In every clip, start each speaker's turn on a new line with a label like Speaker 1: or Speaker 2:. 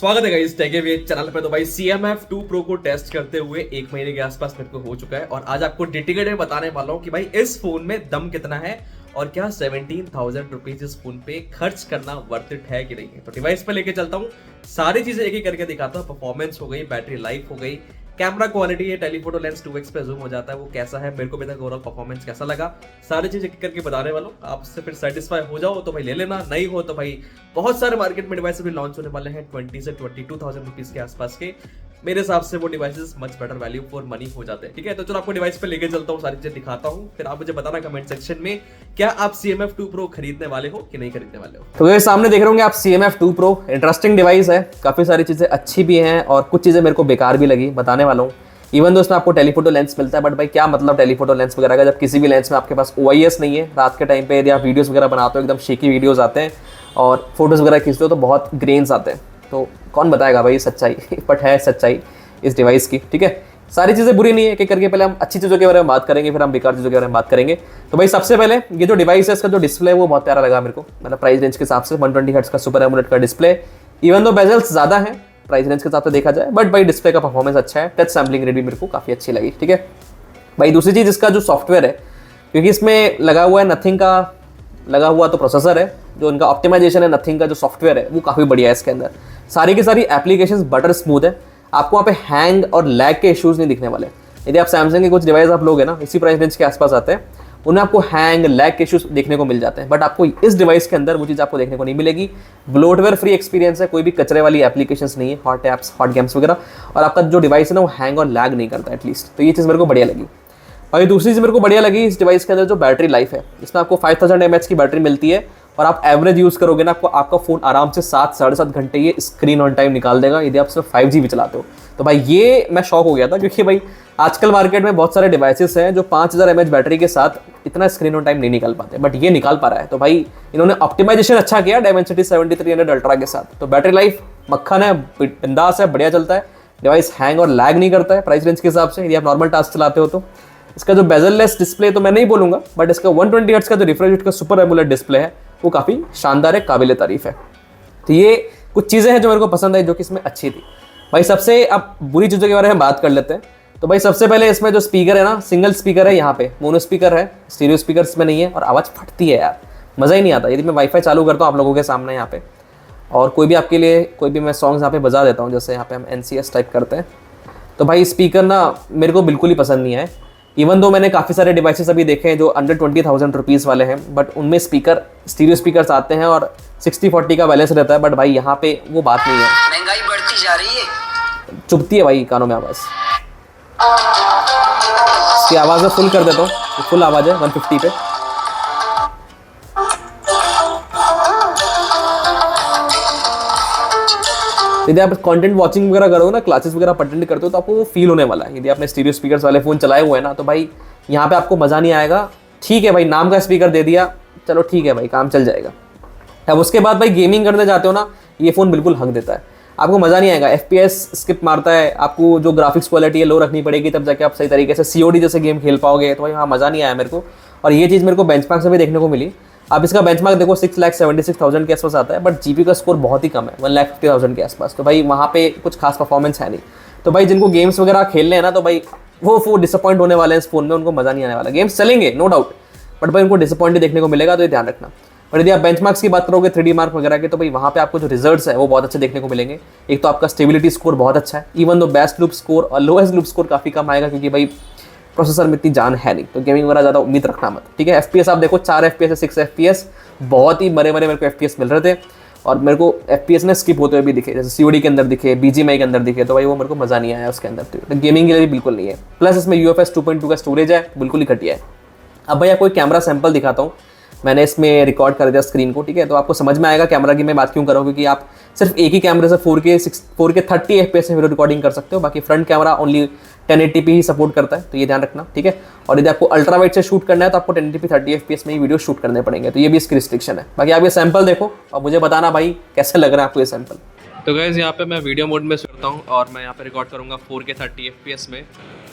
Speaker 1: स्वागत है guys take channel पे। तो भाई CMF2 Pro को टेस्ट करते हुए 1 महीने के आसपास मेरे को हो चुका है और आज आपको डिटेल्ड में बताने वाला हूँ कि भाई इस फोन में दम कितना है और क्या 17,000 रुपीज इस फोन पे खर्च करना वर्थ इट है कि नहीं है। तो डिवाइस पे लेके चलता हूँ, सारी चीजें एक एक करके दिखाता हूँ। परफॉर्मेंस हो गई, बैटरी लाइफ हो गई, कैमरा क्वालिटी है, टेलीफोटो लेंस 2x पे जूम हो जाता है, वो कैसा है, मेरे को भी ओवरऑल परफॉर्मेंस कैसा लगा, सारी चीजें एक करके बताने वाला हूँ। आप उससे फिर सेटिस्फाई हो जाओ तो भाई ले लेना, नहीं हो तो भाई बहुत सारे मार्केट में डिवाइस भी लॉन्च होने वाले हैं 20 से 22,000 रुपीज के आसपास के। मेरे हिसाब से वो devices much better value for money हो जाते हैं। ठीक है, तो चलो आपको डिवाइस पे लेके चलता हूँ, सारी चीजें दिखाता हूँ, फिर आप मुझे बताना कमेंट सेक्शन में क्या आप CMF2 Pro खरीदने वाले हो कि नहीं खरीदने वाले हो।
Speaker 2: तो ये सामने देख रहे होंगे आप CMF2 Pro। इंटरेस्टिंग डिवाइस है, काफी सारी चीजें अच्छी भी हैं और कुछ चीजें मेरे को बेकार भी लगी, बताने वाला हूँ। इवन दोस्तों आपको टेलीफोटो लेंस मिलता है, बट भाई क्या मतलब टेलीफोटो लेंस वगैरह का जब किसी भी लेंस में आपके पास OIS नहीं है। रात के टाइम पे यदि आप वीडियोस वगैरह बनाते हो, एकदम शेकी वीडियोस आते हैं और फोटोज वगैरह खींचते हो तो बहुत ग्रेन्स आते हैं। तो कौन बताएगा भाई सच्चाई बट है सच्चाई इस डिवाइस की। ठीक है, सारी चीज़ें बुरी नहीं है, एक करके पहले हम अच्छी चीज़ों के बारे में बात करेंगे, फिर हम बेकार चीज़ों के बारे में बात करेंगे। तो भाई सबसे पहले ये जो डिवाइस है, इसका जो डिस्प्ले है वो बहुत प्यारा लगा मेरे को, मतलब प्राइस रेंज के हिसाब से 120 हर्ट्ज का सुपर एमोलेड का डिस्प्ले। इवन दो बेजल्स ज़्यादा है प्राइस रेंज के हिसाब से देखा जाए, बट भाई डिस्प्ले का परफॉर्मेंस अच्छा है। टच सैम्पलिंग रेट भी मेरे को काफ़ी अच्छी लगी। ठीक है भाई, दूसरी चीज़ इसका जो सॉफ्टवेयर है, क्योंकि इसमें लगा हुआ है नथिंग का लगा हुआ तो प्रोसेसर है, जो इनका ऑप्टिमाइजेशन है नथिंग का जो सॉफ्टवेयर है वो काफ़ी बढ़िया है। इसके अंदर सारी की सारी एप्लीकेशन बटर स्मूथ है, आपको वहाँ पे हैंग और लैग के इश्यूज नहीं दिखने वाले। यदि आप सैमसंग के कुछ डिवाइस आप लोगे ना, इसी प्राइस रेंज के आसपास आते हैं, उनमें आपको हैंग लैग के इश्यूज देखने को मिल जाते हैं, बट आपको इस डिवाइस के अंदर वो चीज़ आपको देखने को नहीं मिलेगी। ब्लोटवेयर फ्री एक्सपीरियंस है, कोई भी कचरे वाली एप्लीकेशंस नहीं है, हॉट ऐप्स हॉट गेम्स वगैरह, और आपका जो डिवाइस है ना वो हैंग और लैग नहीं करता एटलीस्ट। तो ये चीज़ मेरे को बढ़िया लगी। और दूसरी चीज़ मेरे को बढ़िया लगी इस डिवाइस के अंदर जो बैटरी लाइफ है, इसमें आपको 5000 mAh की बैटरी मिलती है और आप एवरेज यूज़ करोगे ना, आपका फ़ोन आराम से 7-7.5 घंटे ये स्क्रीन ऑन टाइम निकाल देगा, यदि आप सिर्फ 5G भी चलाते हो। तो भाई ये मैं शॉक हो गया था, क्योंकि भाई आजकल मार्केट में बहुत सारे डिवाइसेस हैं जो 5000 mAh बैटरी के साथ इतना स्क्रीन ऑन टाइम नहीं निकाल पाते, बट ये निकाल पा रहा है। तो भाई इन्होंने ऑप्टिमाइजेशन अच्छा किया Dimensity 7300 अल्ट्रा के साथ। तो बैटरी लाइफ मक्खन है, बिंदास है, बढ़िया चलता है डिवाइस, हैंग और लैग नहीं करता है प्राइस रेंज के हिसाब से, यदि आप नॉर्मल टास्क चलाते हो तो। इसका जो बेजललेस डिस्प्ले तो मैं नहीं बोलूँगा, बट इसका 120 हर्ट्ज का जो रिफ्रेश रेट का सुपर एमोलेड डिस्प्ले है वो काफ़ी शानदार है, काबिल तारीफ है। तो ये कुछ चीज़ें हैं जो मेरे को पसंद आई, जो कि इसमें अच्छी थी। भाई सबसे अब बुरी चीज़ों के बारे में बात कर लेते हैं। तो भाई सबसे पहले इसमें जो स्पीकर है ना, सिंगल स्पीकर है, यहाँ पे मोनो स्पीकर है, स्टीरियो स्पीकर इसमें नहीं है और आवाज़ फटती है यार, मज़ा ही नहीं आता। यदि मैं वाईफाई चालू करता हूँ आप लोगों के सामने यहाँ पे, और कोई भी आपके लिए कोई भी मैं सॉन्ग्स यहाँ पे बजा देता हूँ, जैसे यहाँ पे हम NCS टाइप करते हैं, तो भाई स्पीकर ना मेरे को बिल्कुल ही पसंद नहीं आए। इवन दो मैंने काफ़ी सारे डिवाइसेस अभी देखे हैं जो अंडर 20,000 रुपीज़ वाले हैं, बट उनमें स्टीरियो स्पीकर्स आते हैं और 60-40 का बैलेंस रहता है, बट भाई यहाँ पे वो बात नहीं है,
Speaker 3: महंगाई बढ़ती जा रही है,
Speaker 2: चुभती है भाई कानों में आवाज़। इसकी आवाज़ मैं फुल कर देता हूँ, फुल आवाज़ है 150 पे। यदि आप कंटेंट वॉचिंग वगैरह करोगे ना, क्लासेस वगैरह अटेंड करते हो, तो आपको वो फील होने वाला है। यदि आपने स्टीरियो स्पीकर्स वाले फ़ोन चलाए हुए हैं ना, तो भाई यहाँ पे आपको मज़ा नहीं आएगा। ठीक है भाई, नाम का स्पीकर दे दिया, चलो ठीक है भाई, काम चल जाएगा। अब उसके बाद भाई गेमिंग करने जाते हो ना, ये फ़ोन बिल्कुल हक देता है, आपको मज़ा नहीं आएगा। FPS स्किप मारता है, आपको जो ग्राफिक्स क्वालिटी है लो रखनी पड़ेगी, तब जाके आप सही तरीके से COD जैसे गेम खेल पाओगे। तो भाई हाँ, मज़ा नहीं आया मेरे को, और ये चीज़ मेरे को बेंचमार्क से भी देखने को मिली। अब इसका बेंचमार्क देखो 6,76,000 के आसपास आता है, बट GP का स्कोर बहुत ही कम है, 1,50,000 के आसपास। तो भाई वहाँ पे कुछ खास परफॉर्मेंस है नहीं। तो भाई जिनको गेम्स वगैरह खेलने हैं ना, तो भाई वो डिसअपॉइंट होने वाले हैं इस फोन में, उनको मज़ा नहीं आने वाला। गेम्स चलेंगे नो डाउट, बट भाई उनको डिसअपॉइंट देखने को मिलेगा, तो ये ध्यान रखना। और यदि आप बेंचमार्क्स की बात करोगे 3D मार्क वगैरह के, तो भाई वहाँ पे आपको जो रिजल्ट्स है वो बहुत अच्छे देखने को मिलेंगे। एक तो आपका स्टेबिलिटी स्कोर बहुत अच्छा है, even though best loop score और लोएस्ट लूप स्कोर काफ़ी कम आएगा, क्योंकि भाई प्रोसेसर में इतनी जान है नहीं, तो गेमिंग वगैरह ज़्यादा उम्मीद रखना मत। ठीक है, FPS आप देखो 4 FPS है, 6 FPS, बहुत ही मरे मेरे को FPS मिल रहे थे, और मेरे को FPS ने स्किप होते हुए भी दिखे, जैसे COD के अंदर दिखे, BGMI के अंदर दिखे, तो भाई वो मेरे को मज़ा नहीं आया उसके अंदर। तो गेमिंग के लिए बिल्कुल नहीं है। प्लस इसमें UFS 2.2 का स्टोरेज है, बिल्कुल ही घटिया है। अब भैया कोई कैमरा सैंपल दिखाता हूँ, मैंने इसमें रिकॉर्ड कर दिया स्क्रीन को। ठीक है, तो आपको समझ में आएगा कैमरा की मैं बात क्यों कर रहा हूँ, क्योंकि आप सिर्फ एक ही कैमरे से 4K 30 FPS में वीडियो रिकॉर्डिंग कर सकते हो, बाकी फ्रंट कैमरा ओनली 1080p ही सपोर्ट करता है, तो ये ध्यान रखना। ठीक है, और यदि आपको अल्ट्रा वाइड से शूट करना है तो आपको 1080p 30 FPS में ही वीडियो शूट करने पड़ेंगे, तो ये भी इसकी रिस्ट्रिक्शन है। बाकी आप ये सैंपल देखो और मुझे बताना भाई कैसे लग रहा है आपको ये सैंपल। तो गाइस यहाँ पे मैं वीडियो मोड में करता हूँ और मैं यहाँ पे रिकॉर्ड करूँगा 4K 30 FPS में,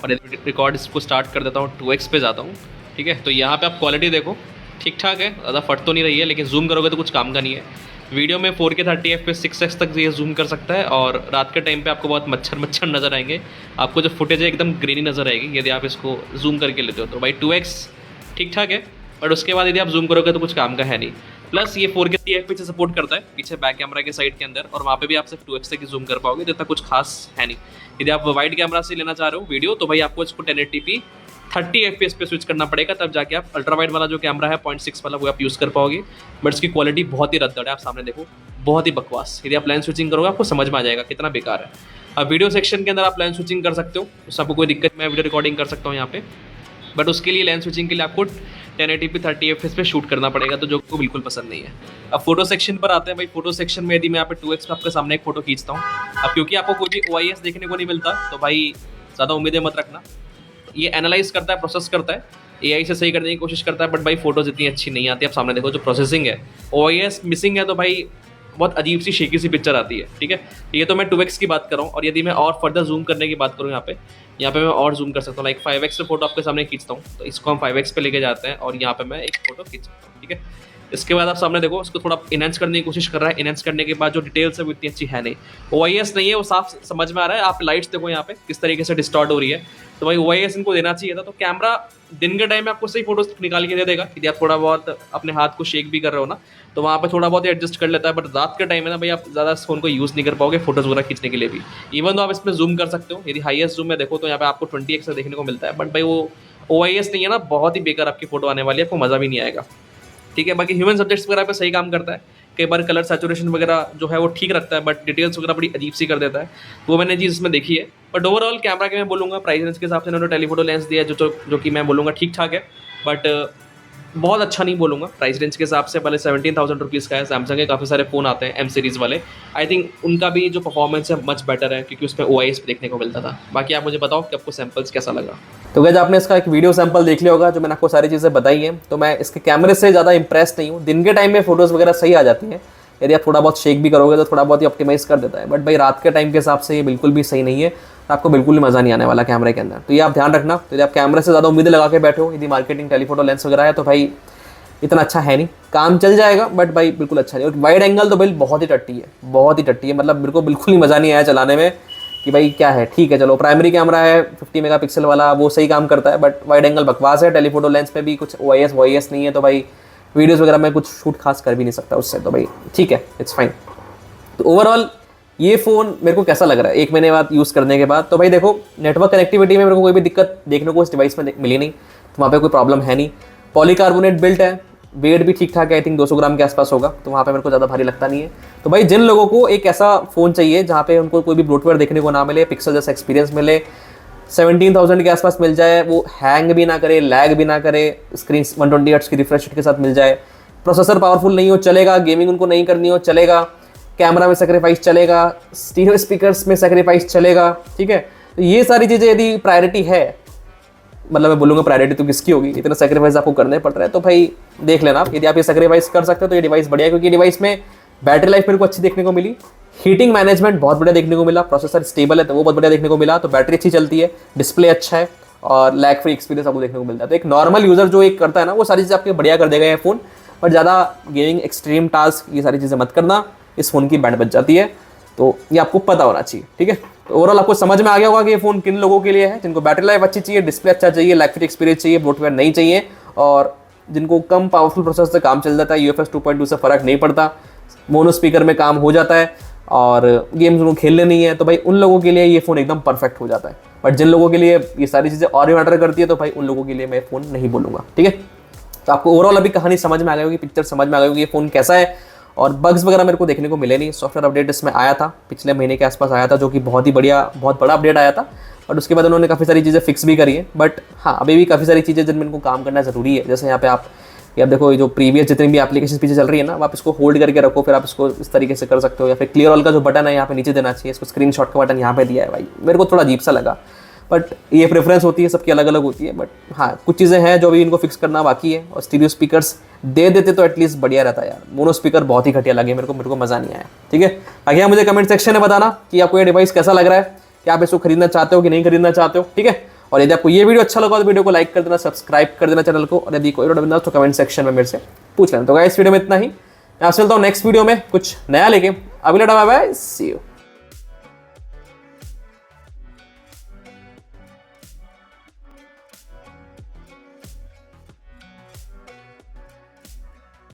Speaker 2: और रिकॉर्ड इसको स्टार्ट कर देता हूँ, 2x पे जाता हूँ। ठीक है, तो यहाँ पे आप क्वालिटी देखो, ठीक ठाक है, ज़्यादा फट तो नहीं रही है, लेकिन जूम करोगे तो कुछ काम का नहीं है।
Speaker 1: वीडियो में 4K 30 FPS 6x तक ये जूम कर सकता है, और रात के टाइम पे आपको बहुत मच्छर नज़र आएंगे। आपको जो फुटेज है एकदम ग्रेनी नज़र आएगी यदि आप इसको जूम करके लेते हो तो भाई 2x ठीक ठाक है, बट उसके बाद यदि आप जूम करोगे तो कुछ काम का है नहीं। प्लस ये 4K 30 FPS से सपोर्ट करता है पीछे बैक कैमरा के साइड के अंदर, और वहाँ पे भी आप सिर्फ 2x तक ही जूम कर पाओगे, जितना कुछ खास है नहीं। यदि आप वाइड कैमरा से लेना चाह रहे हो वीडियो तो भाई आपको इसको 1080p 30 FPS पे स्विच करना पड़ेगा, तब जाके आप अल्ट्रा वाइड वाला जो कैमरा है 0.6 वाला वो आप यूज़ कर पाओगे। बट इसकी क्वालिटी बहुत ही रद्दड़ है, आप सामने देखो बहुत ही बकवास। यदि आप लेंस स्विचिंग करोगे आपको समझ में आ जाएगा कितना बेकार है। अब वीडियो सेक्शन के अंदर आप लेंस स्विचिंग कर सकते हो, उससे आपको कोई दिक्कत, मैं वीडियो रिकॉर्डिंग कर सकता हूँ यहाँ पे, बट उसके लिए लेंस स्विचिंग के लिए आपको 1080p 30 FPS पे शूट करना पड़ेगा, तो जो को बिल्कुल पसंद नहीं है। अब फोटो सेक्शन पर आते हैं भाई। फोटो सेक्शन में यदि मैं यहाँ पे 2x पे आपके सामने एक फोटो खींचता हूँ, अब क्योंकि आपको कोई भी OIS देखने को नहीं मिलता तो भाई ज़्यादा उम्मीदें मत रखना। ये एनालाइज करता है, प्रोसेस करता है, AI से सही करने की कोशिश करता है, बट भाई फोटोज इतनी अच्छी नहीं आती। आप सामने देखो जो प्रोसेसिंग है, OIS मिसिंग है तो भाई बहुत अजीब सी शेकी सी पिक्चर आती है, ठीक है। ये तो मैं 2x की बात कर रहा हूँ, और यदि मैं और फर्दर जूम करने की बात करूँ यहाँ पे मैं और जूम कर सकता हूँ, लाइक 5x पे फोटो आपके सामने खींचता हूँ, तो इसको हम 5x पे लेके जाते हैं और यहाँ पे मैं एक फोटो खींच सकता हूँ, ठीक है। इसके बाद आप सामने देखो उसको थोड़ा इनहेंस करने की कोशिश कर रहा है, इनहेंस करने के बाद जो डिटेल्स है वो इतनी अच्छी है नहीं, OIS नहीं है वो साफ समझ में आ रहा है। आप लाइट्स देखो यहाँ पे किस तरीके से डिस्टॉर्ट हो रही है, तो भाई OIS इनको देना चाहिए था। तो कैमरा दिन के टाइम में आपको सही फोटोज निकाल के दे देगा, यदि आप थोड़ा बहुत अपने हाथ को शेक भी कर रहे हो ना तो वहाँ पे थोड़ा बहुत एडजस्ट कर लेता है, बट रात के टाइम में ना भाई आप ज़्यादा फ़ोन को यूज़ नहीं कर पाओगे फोटोज़ वगैरह खींचने के लिए भी। इवन तो आप इसमें जूम कर सकते हो, यदि हाईएस्ट जूम में देखो तो यहाँ पे आपको 20x से देखने को मिलता है, बट भाई वो OIS नहीं है ना, बहुत ही बेकार आपकी फोटो आने वाली है, आपको मज़ा भी नहीं आएगा, ठीक है। बाकी ह्यूमन सब्जेक्ट्स वगैरह पे सही काम करता है, कई बार कलर सैचुरेशन वगैरह जो है वो ठीक रखता है, बट डिटेल्स वगैरह बड़ी अजीब सी कर देता है, वो मैंने चीज़ इसमें देखी है। बट ओवरऑल कैमरा के मैं बोलूँगा प्राइस रेंज के हिसाब से इन्होंने टेलीफोटो लेंस दिया है जो कि मैं बोलूँगा ठीक ठाक है, बट बहुत अच्छा नहीं बोलूँगा प्राइस रेंज के हिसाब से। पहले 17,000 रुपीज़ का है, सैमसंग के काफ़ी सारे फ़ोन आते हैं M सीरीज़ वाले, आई थिंक उनका भी जो परफॉर्मेंस है मच बेटर है, क्योंकि उसमें OIS देखने को मिलता था। बाकी आप मुझे बताओ कि आपको सैम्पल्स कैसा लगा।
Speaker 2: तो गाइस आपने इसका एक वीडियो सैंपल देख लिया होगा, जो मैंने आपको सारी चीज़ें बताई हैं। तो मैं इसके कैमरे से ज़्यादा इंप्रेस नहीं हूँ। दिन के टाइम में फोटोज़ वगैरह सही आ जाती हैं, यदि आप थोड़ा बहुत शेक भी करोगे तो थोड़ा बहुत ही ऑप्टिमाइज़ कर देता है, बट भाई रात के टाइम के हिसाब से ये बिल्कुल भी सही नहीं है, तो आपको बिल्कुल भी मज़ा नहीं आने वाला कैमरे के अंदर। तो ये आप ध्यान रखना। तो यदि आप कैमरे से ज़्यादा उम्मीदें लगा के बैठे हो, यदि मार्केटिंग टेलीफोटो लेंस वगैरह है, तो भाई इतना अच्छा है नहीं, काम चल जाएगा बट भाई बिल्कुल अच्छा नहीं। और वाइड एंगल तो बिल बहुत ही टट्टी है, बहुत ही टट्टी है, मतलब मेरे को बिल्कुल ही मज़ा नहीं आया चलाने में कि भाई क्या है। ठीक है चलो, प्राइमरी कैमरा है 50 मेगापिक्सल वाला, वो सही काम करता है, बट वाइड एंगल बकवास है। टेलीफोटो लेंस में भी कुछ OIS नहीं है, तो भाई वीडियोज़ वगैरह में कुछ शूट खास कर भी नहीं सकता उससे, तो भाई ठीक है, इट्स फाइन। तो ओवरऑल ये फ़ोन मेरे को कैसा लग रहा है 1 महीने बाद यूज़ करने के बाद? तो भाई देखो, नेटवर्क कनेक्टिविटी में मेरे को कोई भी दिक्कत देखने को इस डिवाइस में मिली नहीं, तो वहाँ पे कोई प्रॉब्लम है नहीं। पॉलीकार्बोनेट बिल्ट है, वेट भी ठीक ठाक है, आई थिंक 200 ग्राम के आसपास होगा, तो वहाँ पे मेरे को ज़्यादा भारी लगता नहीं है। तो भाई जिन लोगों को एक ऐसा फ़ोन चाहिए जहाँ पे उनको कोई भी ब्लोटवेयर देखने को ना मिले, पिक्सल जैसा एक्सपीरियंस मिले, 17,000 के आसपास मिल जाए, वो हैंग भी ना करे, लैग भी ना करे, स्क्रीन 120 हर्ट्ज की रिफ्रेश रेट के साथ मिल जाए, प्रोसेसर पावरफुल नहीं हो चलेगा, गेमिंग उनको नहीं करनी हो चलेगा, कैमरा में सेक्रीफाइस चलेगा, स्टीरियो स्पीकर्स में सेक्रीफाइस चलेगा, ठीक है। तो ये सारी चीज़ें यदि प्रायोरिटी है, मतलब मैं बोलूँगा प्रायोरिटी तो किसकी होगी, इतना सेक्रीफाइस आपको करने पड़ रहा है, तो भाई देख लेना आप। यदि आप ये सेक्रीफाइस कर सकते हो तो ये डिवाइस बढ़िया है, क्योंकि डिवाइस में बैटरी लाइफ मेरे को अच्छी देखने को मिली, हीटिंग मैनेजमेंट बहुत बढ़िया देखने को मिला, प्रोसेसर स्टेबल है तो वो बहुत बढ़िया देखने को मिला, तो बैटरी अच्छी चलती है, डिस्प्ले अच्छा है और लैग फ्री एक्सपीरियंस आपको देखने को मिलता है। तो एक नॉर्मल यूज़र जो एक करता है ना, वो सारी चीज़ें आपके बढ़िया कर देगा ये फ़ोन, बट ज़्यादा गेमिंग, एक्सट्रीम टास्क, ये सारी चीज़ें मत करना, इस फ़ोन की बैंड बच जाती है, तो ये आपको पता होना चाहिए, ठीक है। तो ओवरऑल आपको समझ में आ गया होगा कि ये फ़ोन किन लोगों के लिए है, जिनको बैटरी लाइफ अच्छी चाहिए, डिस्प्ले अच्छा चाहिए, लैग फ्री एक्सपीरियंस चाहिए, ब्लोटवेयर नहीं चाहिए, और जिनको कम पावरफुल प्रोसेसर से काम चल जाता है, UFS 2.2 से फ़र्क नहीं पड़ता, मोनो स्पीकर में काम हो जाता है और गेम्स उनको खेलने नहीं है, तो भाई उन लोगों के लिए ये फ़ोन एकदम परफेक्ट हो जाता है। बट जिन लोगों के लिए ये सारी चीज़ें और भी मैटर करती है, तो भाई उन लोगों के लिए मैं फ़ोन नहीं बोलूँगा, ठीक है। तो आपको ओवरऑल अभी कहानी समझ में आ गई होगी, पिक्चर समझ में आ गई होगी, ये फ़ोन कैसा है। और बग्स वगैरह मेरे को देखने को मिले नहीं। सॉफ्टवेयर अपडेट इसमें आया था, पिछले महीने के आसपास आया था, जो कि बहुत ही बढ़िया, बहुत बड़ा अपडेट आया था, बट उसके बाद उन्होंने काफ़ी सारी चीज़ें फिक्स भी करी है। बट हाँ, अभी भी काफ़ी सारी चीज़ें जिनमें इनको काम करना ज़रूरी है। जैसे यहाँ पे आप देखो, ये जो प्रीवियस जितनी भी एप्लीकेशन पीछे चल रही है ना, आप इसको होल्ड करके रखो, फिर आप इसको इस तरीके से कर सकते हो, या फिर क्लियर ऑल का जो बटन है यहाँ पे नीचे देना चाहिए, इसको स्क्रीनशॉट का बटन यहाँ पे दिया है। भाई मेरे को थोड़ा अजीब सा लगा, बट ये प्रेफरेंस होती है, सबकी अलग अलग होती है। बट हाँ, कुछ चीज़ें हैं जो अभी इनको फिक्स करना बाकी है। और स्टीरियो स्पीकर्स दे देते तो एटलीस्ट बढ़िया रहता यार। मोनो स्पीकर बहुत ही घटिया लगे मेरे को मज़ा नहीं आया, ठीक है। बाकी आप मुझे कमेंट सेक्शन में बताना कि आपको ये डिवाइस कैसा लग रहा है, कि आप इसको खरीदना चाहते हो कि नहीं खरीदना चाहते हो, ठीक है। और यदि आपको ये वीडियो अच्छा लगा तो वीडियो को लाइक कर देना, सब्सक्राइब कर देना चैनल को, और यदि कोई डाउट तो कमेंट सेक्शन में मेरे से पूछ लेना। तो गाइस, इस वीडियो में इतना ही। मैं आपसे मिलता हूँ नेक्स्ट वीडियो में कुछ नया लेके। अभी लड़ा, बाय बाय, सी यू।